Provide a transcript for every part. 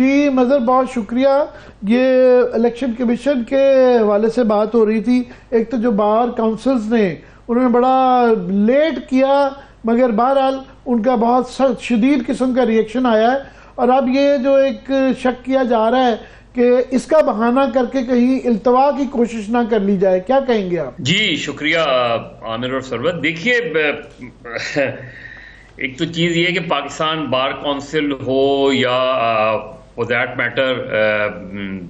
جی مظہر بہت شکریہ. یہ الیکشن کمیشن کے حوالے سے بات ہو رہی تھی. ایک تو جو بار کاؤنسلز نے انہوں نے بڑا لیٹ کیا مگر بہرحال ان کا بہت شدید قسم کا ریئیکشن آیا ہے. اور اب یہ جو ایک شک کیا جا رہا ہے کہ اس کا بہانہ کر کے کہیں التوا کی کوشش نہ کر لی جائے, کیا کہیں گے آپ؟ جی شکریہ عامر اور سرورت. دیکھیے ایک تو چیز یہ کہ پاکستان بار کونسل ہو یا for that matter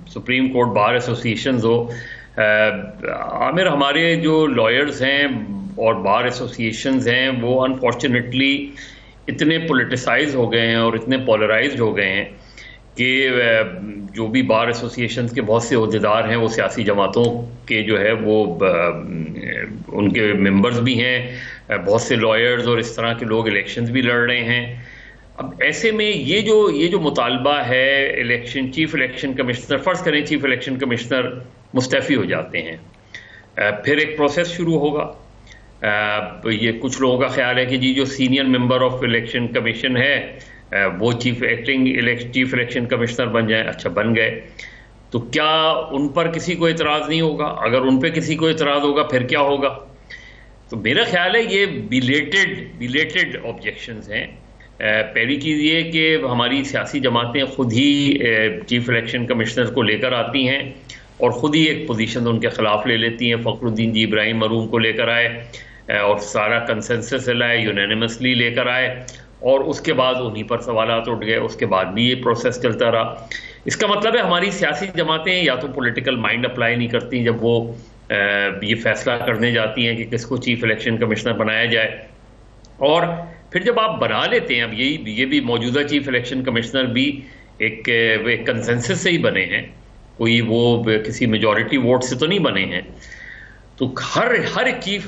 supreme court bar associations ہو, عامر ہمارے جو لائرز ہیں اور بار ایسوسیشنز ہیں وہ انفارچونیٹلی اتنے پولیٹیسائز ہو گئے ہیں اور اتنے پولرائزڈ ہو گئے ہیں کہ جو بھی بار ایسوسیشنز کے بہت سے عہدیدار ہیں وہ سیاسی جماعتوں کے جو ہے وہ ان کے ممبرز بھی ہیں, بہت سے لائرز اور اس طرح کے لوگ الیکشنز بھی لڑ رہے ہیں. اب ایسے میں یہ جو مطالبہ ہے چیف الیکشن کمشنر, فرض کریں چیف الیکشن کمشنر مستعفی ہو جاتے ہیں, پھر ایک پروسیس شروع ہوگا. یہ کچھ لوگوں کا خیال ہے کہ جی جو senior member of election commission ہے وہ چیف الیکشن کمشنر بن جائیں. اچھا بن گئے تو کیا ان پر کسی کو اعتراض نہیں ہوگا؟ اگر ان پہ کسی کو اعتراض ہوگا پھر کیا ہوگا؟ تو میرا خیال ہے یہ بیلیٹڈ آبجیکشنز ہیں. پہلی چیز یہ کہ ہماری سیاسی جماعتیں خود ہی چیف الیکشن کمشنر کو لے کر آتی ہیں اور خود ہی ایک پوزیشن ان کے خلاف لے لیتی ہیں. فخر الدین جی ابراہیم مرحوم کو لے کر آئے اور سارا کنسنسس لائے, یونینیمسلی لے کر آئے, اور اس کے بعد انہی پر سوالات اٹھ گئے. اس کے بعد بھی یہ پروسیس چلتا رہا. اس کا مطلب ہے ہماری سیاسی جماعتیں یا تو پولیٹیکل مائنڈ اپلائی نہیں کرتی جب وہ یہ فیصلہ کرنے جاتی ہیں کہ کس کو چیف الیکشن کمشنر بنایا جائے, اور پھر جب آپ بنا لیتے ہیں, اب یہ بھی موجودہ چیف الیکشن کمشنر بھی ایک کنسنسس سے ہی بنے ہیں, کوئی وہ کسی میجورٹی ووٹ سے تو نہیں بنے ہیں. تو ہر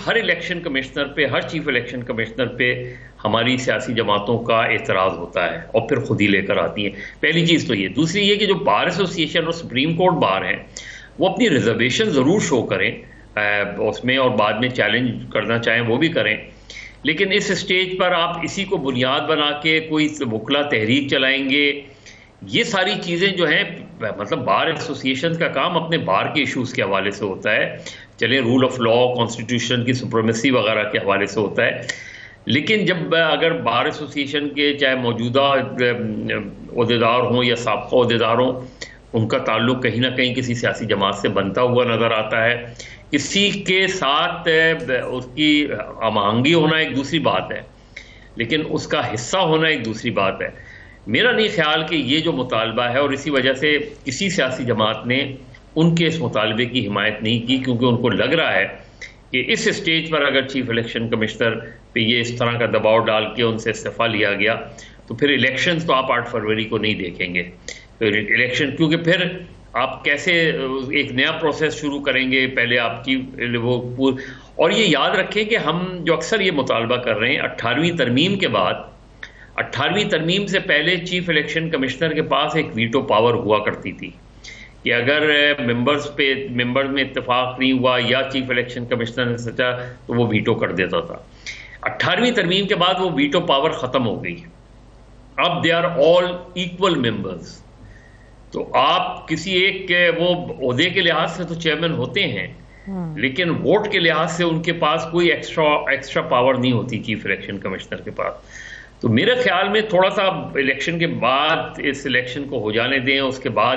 الیکشن کمشنر پہ, ہر چیف الیکشن کمشنر پہ ہماری سیاسی جماعتوں کا اعتراض ہوتا ہے اور پھر خود ہی لے کر آتی ہیں. پہلی چیز تو یہ. دوسری یہ کہ جو بار ایسوسیشن اور سپریم کورٹ بار ہیں وہ اپنی ریزرویشن ضرور شو کریں اس میں, اور بعد میں چیلنج کرنا چاہیں وہ بھی کریں, لیکن اس اسٹیج پر آپ اسی کو بنیاد بنا کے کوئی وکلا تحریک چلائیں گے. یہ ساری چیزیں جو ہیں, مطلب بار ایسوسیشن کا کام اپنے بار کے ایشوز کے حوالے سے ہوتا ہے, چلیں رول آف لا, کانسٹیٹیوشن کی سپریمیسی وغیرہ کے حوالے سے ہوتا ہے. لیکن جب اگر بار ایسوسیشن کے چاہے موجودہ عہدیدار ہوں یا سابقہ عہدیدار ہوں, ان کا تعلق کہیں نہ کہیں کسی سیاسی جماعت سے بنتا ہوا نظر آتا ہے, کسی کے ساتھ اس کی ہم آہنگی ہونا ایک دوسری بات ہے, لیکن اس کا حصہ ہونا ایک دوسری بات ہے. میرا نہیں خیال کہ یہ جو مطالبہ ہے, اور اسی وجہ سے کسی سیاسی جماعت نے ان کے اس مطالبے کی حمایت نہیں کی, کیونکہ ان کو لگ رہا ہے کہ اس اسٹیج پر اگر چیف الیکشن کمشنر پہ یہ اس طرح کا دباؤ ڈال کے ان سے استعفیٰ لیا گیا تو پھر الیکشنز تو آپ 8 فروری کو نہیں دیکھیں گے. الیکشن کیونکہ پھر آپ کیسے ایک نیا پروسیس شروع کریں گے, پہلے آپ کی وہ. اور یہ یاد رکھیں کہ ہم جو اکثر یہ مطالبہ کر رہے ہیں 18ویں ترمیم کے بعد, 18ویں ترمیم سے پہلے چیف الیکشن کمشنر کے پاس ایک ویٹو پاور ہوا کرتی تھی کہ اگر ممبرز میں اتفاق نہیں ہوا یا چیف الیکشن کمشنر نے سچا تو وہ ویٹو کر دیتا تھا. 18ویں ترمیم کے بعد وہ ویٹو پاور ختم ہو گئی. اب they are all equal members. تو آپ کسی ایک کے وہ عہدے کے لحاظ سے تو چیئرمین ہوتے ہیں, لیکن ووٹ کے لحاظ سے ان کے پاس کوئی ایکسٹرا پاور نہیں ہوتی چیف الیکشن کمشنر کے پاس. تو میرے خیال میں تھوڑا سا الیکشن کے بعد اس الیکشن کو ہو جانے دیں, اس کے بعد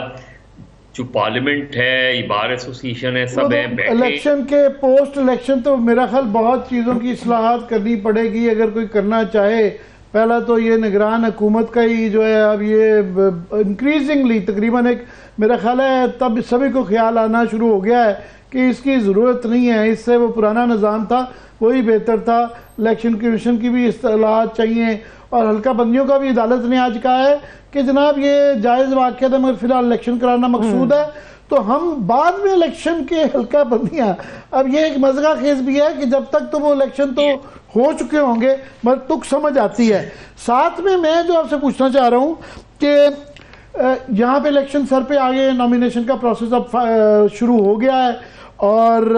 جو پارلیمنٹ ہے, بار ایسوسیشن ہے, سب ہیں بیٹھے. الیکشن کے پوسٹ الیکشن تو میرا خیال بہت چیزوں کی اصلاحات کرنی پڑے گی اگر کوئی کرنا چاہے. پہلا تو یہ نگران حکومت کا ہی جو ہے اب یہ انکریزنگلی تقریباً ایک میرا خیال ہے تب سبھی کو خیال آنا شروع ہو گیا ہے کہ اس کی ضرورت نہیں ہے, اس سے وہ پرانا نظام تھا وہی بہتر تھا. الیکشن کمیشن کی بھی اصلاحات چاہیے, اور حلقہ بندیوں کا بھی عدالت نے آج کہا ہے کہ جناب یہ جائز واقعہ ہے مگر فی الحال الیکشن کرانا مقصود ہے. تو ہم بعد میں الیکشن کے حلقہ بندیاں, اب یہ ایک مزغہ خیز بھی ہے کہ جب تک تو وہ الیکشن تو ہو چکے ہوں گے مگر تک سمجھ آتی ہے. ساتھ میں جو آپ سے پوچھنا چاہ رہا ہوں کہ یہاں پہ الیکشن سر پہ آگے نامینیشن کا پروسیس اب شروع ہو گیا ہے, اور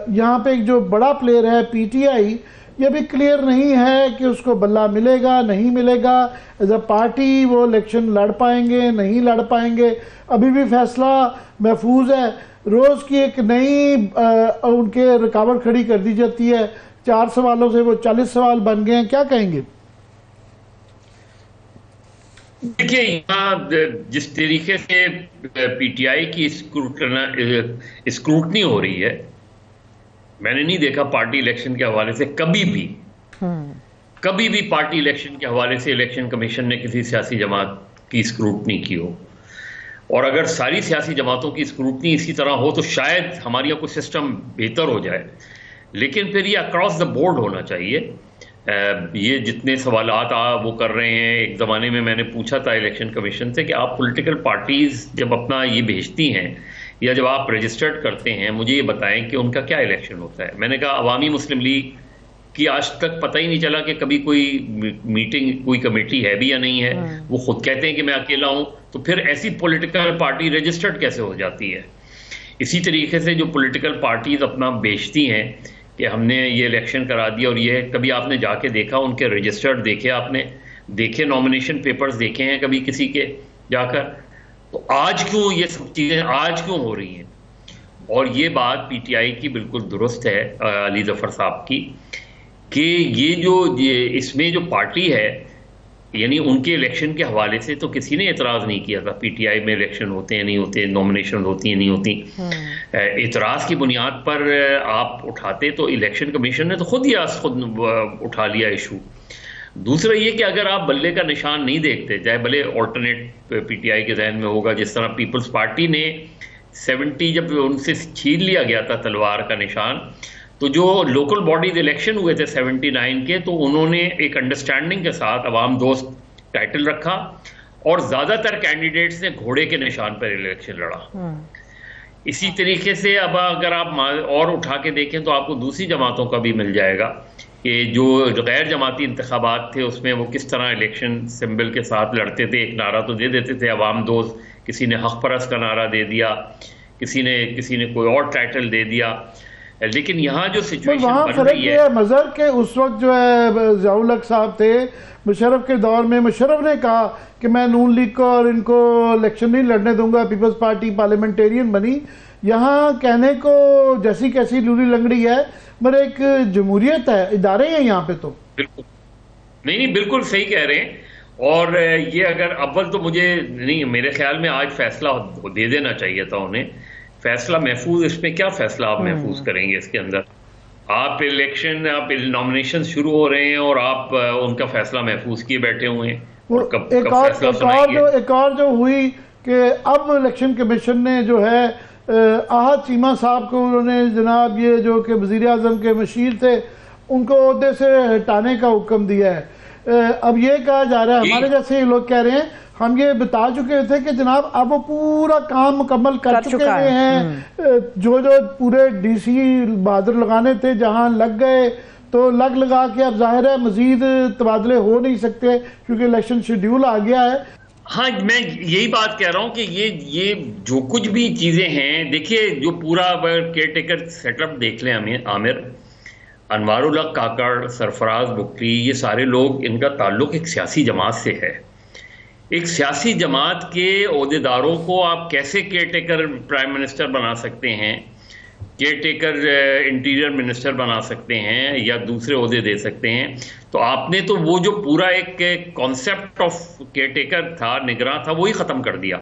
یہاں پہ ایک جو بڑا پلیئر ہے پی ٹی آئی, یہ بھی کلیئر نہیں ہے کہ اس کو بلہ ملے گا نہیں ملے گا، ایز اے پارٹی وہ الیکشن لڑ پائیں گے نہیں لڑ پائیں گے، ابھی بھی فیصلہ محفوظ ہے۔ روز کی ایک نئی ان کے رکاوٹ کھڑی کر دی جاتی ہے، 4 سوالوں سے وہ 40 سوال بن گئے ہیں، کیا کہیں گے؟ دیکھیے یہاں جس طریقے سے پی ٹی آئی کی اسکروٹنی ہو رہی ہے، میں نے نہیں دیکھا پارٹی الیکشن کے حوالے سے کبھی بھی پارٹی الیکشن کے حوالے سے الیکشن کمیشن نے کسی سیاسی جماعت کی اسکروٹنی کی ہو۔ اور اگر ساری سیاسی جماعتوں کی اسکروٹنی اسی طرح ہو تو شاید ہمارا کوئی سسٹم بہتر ہو جائے، لیکن پھر یہ اکراس دا بورڈ ہونا چاہیے۔ یہ جتنے سوالات وہ کر رہے ہیں، ایک زمانے میں نے پوچھا تھا الیکشن کمیشن سے کہ آپ پولیٹیکل پارٹیز جب اپنا یہ بھیجتی ہیں یا جب آپ رجسٹرڈ کرتے ہیں، مجھے یہ بتائیں کہ ان کا کیا الیکشن ہوتا ہے۔ میں نے کہا عوامی مسلم لیگ کی آج تک پتہ ہی نہیں چلا کہ کبھی کوئی میٹنگ کوئی کمیٹی ہے بھی یا نہیں ہے، وہ خود کہتے ہیں کہ میں اکیلا ہوں، تو پھر ایسی پولیٹیکل پارٹی رجسٹرڈ کیسے ہو جاتی ہے؟ اسی طریقے سے جو پولیٹیکل پارٹیز اپنا بیچتی ہیں کہ ہم نے یہ الیکشن کرا دیا، اور یہ کبھی آپ نے جا کے دیکھا ان کے رجسٹرڈ دیکھے، آپ نے دیکھے نامینیشن پیپرز دیکھے ہیں کبھی کسی کے جا کر؟ تو آج کیوں یہ سب چیزیں آج کیوں ہو رہی ہیں؟ اور یہ بات پی ٹی آئی کی بالکل درست ہے، علی ظفر صاحب کی، کہ یہ جو اس میں جو پارٹی ہے، یعنی ان کے الیکشن کے حوالے سے تو کسی نے اعتراض نہیں کیا تھا۔ پی ٹی آئی میں الیکشن ہوتے ہیں نہیں ہوتے، نامینیشن ہوتی ہیں نہیں ہوتی، اعتراض کی بنیاد پر آپ اٹھاتے تو الیکشن کمیشن نے تو خود اٹھا لیا ایشو۔ دوسرا یہ کہ اگر آپ بلے کا نشان نہیں دیکھتے، چاہے بلے آلٹرنیٹ پی ٹی آئی کے ذہن میں ہوگا، جس طرح پیپلز پارٹی نے 70 جب ان سے چھین لیا گیا تھا تلوار کا نشان، تو جو لوکل باڈیز الیکشن ہوئے تھے 79 کے، تو انہوں نے ایک انڈرسٹینڈنگ کے ساتھ عوام دوست ٹائٹل رکھا، اور زیادہ تر کینڈیڈیٹس نے گھوڑے کے نشان پر الیکشن لڑا۔ اسی طریقے سے اب اگر آپ اور اٹھا کے دیکھیں تو آپ کو دوسری جماعتوں کا بھی مل جائے گا کہ جو غیر جماعتی انتخابات تھے اس میں وہ کس طرح الیکشن سمبل کے ساتھ لڑتے تھے۔ ایک نعرہ تو دے دیتے تھے عوام دوست، کسی نے حق پرست کا نعرہ دے دیا، کسی نے کوئی اور ٹائٹل دے دیا، لیکن یہاں جو سچویشن بن رہی ہے مظہر کے اس وقت جو ہے ضیاء الحق صاحب تھے مشرف کے دور میں، مشرف نے کہا کہ میں نون لیگ کو اور ان کو الیکشن نہیں لڑنے دوں گا، پیپلز پارٹی پارلیمنٹیرین بنی۔ یہاں کہنے کو جیسی کیسی لولی لنگڑی ہے، مگر ایک جمہوریت ہے، ادارے ہیں یہاں پہ۔ تو بالکل نہیں بالکل صحیح کہہ رہے ہیں۔ اور یہ اگر اول تو مجھے نہیں، میرے خیال میں آج فیصلہ دے دینا چاہیے تھا انہیں، فیصلہ محفوظ۔ اس میں کیا فیصلہ آپ محفوظ کریں گے؟ اس کے اندر آپ الیکشن، آپ نامینیشن شروع ہو رہے ہیں اور آپ ان کا فیصلہ محفوظ کیے بیٹھے ہوئے ہیں، اور کب فیصلہ سنائیں گے؟ ایک اور جو ہوئی کہ اب الیکشن کمیشن نے جو ہے احد چیمہ صاحب کو، انہوں نے جناب یہ جو کہ وزیر اعظم کے مشیر تھے، ان کو عہدے سے ہٹانے کا حکم دیا ہے۔ اب یہ کہا جا رہا ہے، ہمارے جیسے لوگ کہہ رہے ہیں، ہم یہ بتا چکے تھے کہ جناب اب وہ پورا کام مکمل کر چکے ہوئے ہیں، جو پورے ڈی سی بہادر لگانے تھے جہاں لگ گئے، تو لگا کے اب ظاہر ہے مزید تبادلے ہو نہیں سکتے کیونکہ الیکشن شیڈیول آ گیا ہے۔ ہاں میں یہی بات کہہ رہا ہوں کہ یہ جو کچھ بھی چیزیں ہیں، دیکھیے جو پورا کیئر ٹیکر سیٹ اپ دیکھ لیں، عامر، انوار الحق کاکڑ، سرفراز بگٹی، یہ سارے لوگ، ان کا تعلق ایک سیاسی جماعت سے ہے۔ ایک سیاسی جماعت کے عہدیداروں کو آپ کیسے کیئر ٹیکر پرائم منسٹر بنا سکتے ہیں، کیئر ٹیکر انٹیریئر منسٹر بنا سکتے ہیں یا دوسرے عہدے دے سکتے ہیں؟ تو آپ نے تو وہ جو پورا ایک کانسیپٹ آف کیئر ٹیکر تھا، نگراں تھا، وہی ختم کر دیا۔